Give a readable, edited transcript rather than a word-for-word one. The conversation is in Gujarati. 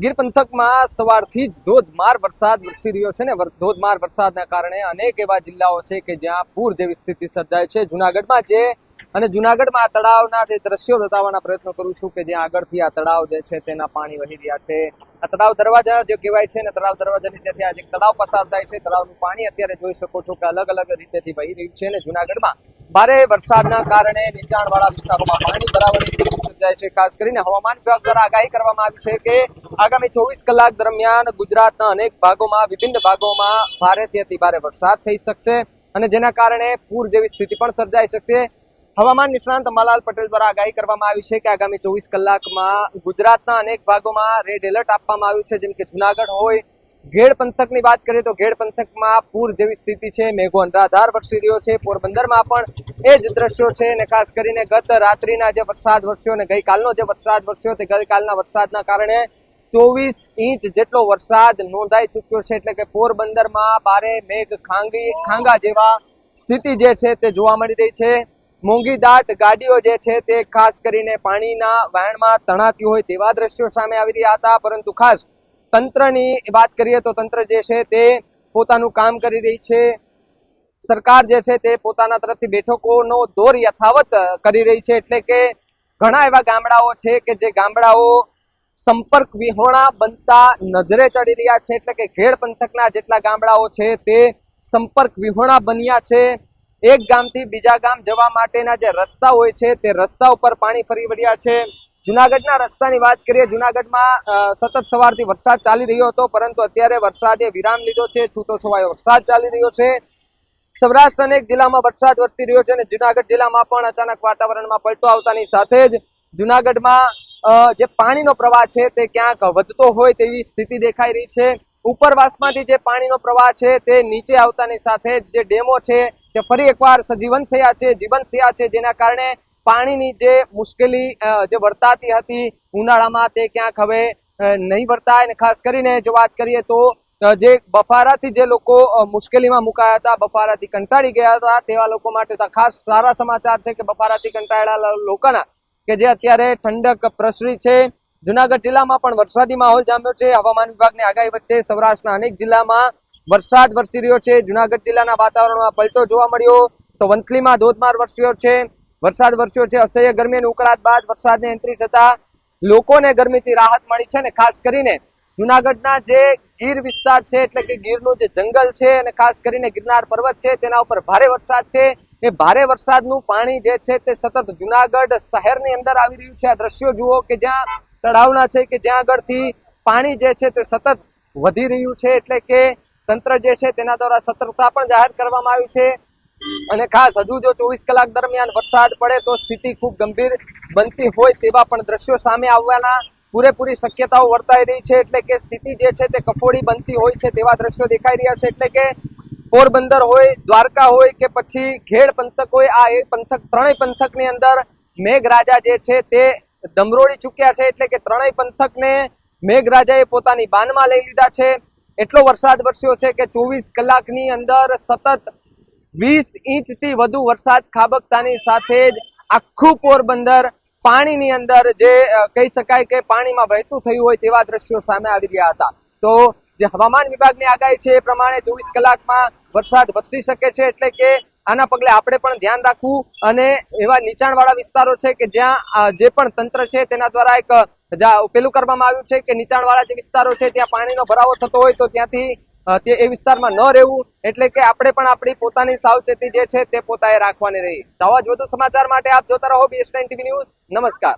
ગીર પંથકમાં સવારથી જ ધોધમાર વરસાદ વરસી રહ્યો છે ને ધોધમાર વરસાદના કારણે અનેક એવા જિલ્લાઓ છે કે જ્યાં પૂર જેવી સ્થિતિ સર્જાય છે. જુનાગઢમાં તળાવના જે દ્રશ્યો બતાવવાના પ્રયત્નો કરું છું કે જ્યાં આગળથી આ તળાવ જે છે તેના પાણી વહી રહ્યા છે. આ તળાવ દરવાજા જે કહેવાય છે ને, તળાવ દરવાજાની ત્યાંથી આજે તળાવ પસાર થાય છે. તળાવનું પાણી અત્યારે જોઈ શકો છો કે અલગ અલગ રીતેથી વહી રહ્યું છે અને જુનાગઢમાં ભારે વરસાદના કારણે નીચાણવાળા વિસ્તારોમાં પાણી ભરાવાની સ્થિતિ સર્જાય છે. ખાસ કરીને હવામાન વિભાગ દ્વારા આગાહી કરવામાં આવી છે કે આગામી 24 કલાક દરમિયાન ગુજરાતના અનેક ભાગોમાં, વિભિન્ન ભાગોમાં ભારેથી અતિ ભારે વરસાદ થઈ શકશે અને જેના કારણે પૂર જેવી સ્થિતિ પણ સર્જાઈ શકશે. હવામાન નિષ્ણાંત અંબાલાલ પટેલ દ્વારા આગાહી કરવામાં આવી છે કે આગામી 24 કલાકમાં ગુજરાતના અનેક ભાગોમાં રેડ એલર્ટ આપવામાં આવ્યું છે. જેમ કે જુનાગઢ હોય, ઘેડ પંથકની વાત કરીએ તો ઘેડ પંથકમાં પૂર જેવી સ્થિતિ છે. મેઘો અનરાધાર વરસી રહ્યો છે. પોરબંદરમાં પણ એ જ દ્રશ્યો છે અને ખાસ કરીને ગત રાત્રિના જે વરસાદ વરસ્યો અને ગઈકાલનો જે વરસાદ વરસ્યો તે ગઈકાલના વરસાદના કારણે 24 ઇંચ જેટલો વરસાદ નોંધાઈ ચૂક્યો છે. એટલે કે પોરબંદરમાં ભારે મેઘ ખાંગા જેવા સ્થિતિ જે છે તે જોવા મળી રહી છે. મોંઘી દાટ ગાડીઓ જે છે તે ખાસ કરીને પાણીના વહેણમાં તણાતી હોય તેવા દ્રશ્યો સામે આવી રહ્યા હતા. પરંતુ ખાસ તંત્રની વાત કરીએ તો તંત્ર જે છે તે પોતાનું કામ કરી રહી છે. સરકાર જે છે તે પોતાના તરફથી બેઠકોનો દોર યથાવત કરી રહી છે. એટલે કે ઘણા એવા ગામડાઓ છે કે જે ગામડાઓ સંપર્ક વિહોણા બનતા નજરે ચડી રહ્યા છે. એટલે કે ઘેડ પંથકના જેટલા ગામડાઓ છે તે સંપર્ક વિહોણા બન્યા છે. એક ગામથી બીજા ગામ જવા માટેના જે રસ્તા હોય છે તે રસ્તા ઉપર પાણી ફરી વળ્યા છે. જુનાગઢના રસ્તાની વાત કરીએ, જુનાગઢમાં સતત સવારથી વરસાદ ચાલી રહ્યો હતો, પરંતુ અત્યારે વરસાદે વિરામ લીધો છે. છૂટો છવાયો વરસાદ ચાલી રહ્યો છે. સૌરાષ્ટ્ર અનેક જિલ્લામાં વરસાદ વરસી રહ્યો છે અને જુનાગઢ જિલ્લામાં પણ અચાનક વાતાવરણમાં પલટો આવતાની સાથે જ જુનાગઢમાં જે પાણીનો પ્રવાહ છે તે ક્યાંક વધતો હોય તેવી સ્થિતિ દેખાઈ રહી છે. ઉપરવાસમાંથી જે પાણીનો પ્રવાહ છે તે નીચે આવતાની સાથે જે ડેમો છે તે ફરી એકવાર જીવંત થયા છે, જેના કારણે પાણીની જે મુશ્કેલી જે વર્તાતી હતી ઉનાળામાં તે ક્યાંક હવે નહીં વર્તાય. અને ખાસ કરીને જો વાત કરીએ તો જે બફારાથી જે લોકો મુશ્કેલીમાં મુકાયા હતા, બફારાથી કંટાળી ગયા હતા, તેવા લોકો માટે તો ખાસ સારા સમાચાર છે કે બફારાથી કંટાળેલા લોકોના કે જે અત્યારે ઠંડક પ્રસરી છે. જુનાગઢ જિલ્લામાં પણ વરસાદી માહોલ જામ્યો છે. હવામાન વિભાગની આગાહી વચ્ચે સૌરાષ્ટ્રના અનેક જિલ્લામાં વરસાદ વરસી રહ્યો છે. જુનાગઢ જિલ્લાના વાતાવરણમાં પલટો જોવા મળ્યો તો વંથલીમાં ધોધમાર વરસાદ વરસ્યો છે. અસહ્ય ગરમી અને ઉકળાટ બાદ વરસાદની એન્ટ્રી થતા લોકોને ગરમીથી રાહત મળી છે. અને ખાસ કરીને જુનાગઢના જે ગીર વિસ્તાર છે, એટલે કે ગીરનું જે જંગલ છે અને ખાસ કરીને ગિરનાર પર્વત છે તેના ઉપર ભારે વરસાદ છે. એ ભારે વરસાદનું પાણી જે છે તે સતત જુનાગઢ શહેરની અંદર આવી રહ્યું છે. આ દ્રશ્યો જુઓ કે જ્યાં તળાવના છે કે જ્યાં આગળથી પાણી જે છે તે સતત વધી રહ્યું છે. એટલે કે તંત્ર જે છે તેના દ્વારા સતર્કતા પણ જાહેર કરવામાં આવી છે. અને ખાસ હજુ જો 24 કલાક દરમિયાન વરસાદ પડે તો સ્થિતિ ખૂબ ગંભીર બનતી હોય તેવા પણ દ્રશ્યો સામે આવવાના પૂરેપૂરી શક્યતાઓ વર્તાઈ રહી છે. એટલે કે સ્થિતિ જે છે તે કફોડી બનતી હોય છે તેવા દ્રશ્યો દેખાઈ રહ્યા છે. એટલે કે પોરબંદર હોય, દ્વારકા હોય કે પછી ઘેડ પંથક હોય, આ એક પંથક, ત્રણેય પંથકની અંદર મેઘરાજા જે છે તે દમરોળી ચૂક્યા છે. એટલે કે ત્રણેય પંથકને મેઘરાજાએ પોતાની બાનમાં લઈ લીધા છે. એટલો વરસાદ વરસ્યો છે કે 24 કલાકની અંદર સતત 20 ઇંચથી વધુ વરસાદ ખાબકતાની સાથે જ આખું પોરબંદર પાણીની અંદર જે કહી શકાય કે પાણીમાં વહેતું થયું હોય તેવા દ્રશ્યો સામે આવી રહ્યા હતા. તો જે હવામાન વિભાગની આગાહી છે એ પ્રમાણે 24 કલાકમાં વરસાદ વરસી શકે છે. એટલે કે આના પગલે આપણે પણ ધ્યાન રાખવું અને એવા નીચાણવાળા વિસ્તારો છે કે જ્યાં જે પણ તંત્ર છે તેના દ્વારા એક પેલું કરવામાં આવ્યું છે કે નીચાણવાળા જે વિસ્તારો છે ત્યાં પાણીનો ભરાવો થતો હોય તો ત્યાંથી એ વિસ્તારમાં ન રહેવું. એટલે કે આપણે પણ આપણી પોતાની સાવચેતી જે છે તે પોતાએ રાખવાની રહી. આવા જ વધુ સમાચાર માટે આપ જોતા રહો BS9 TV ન્યૂઝ. નમસ્કાર.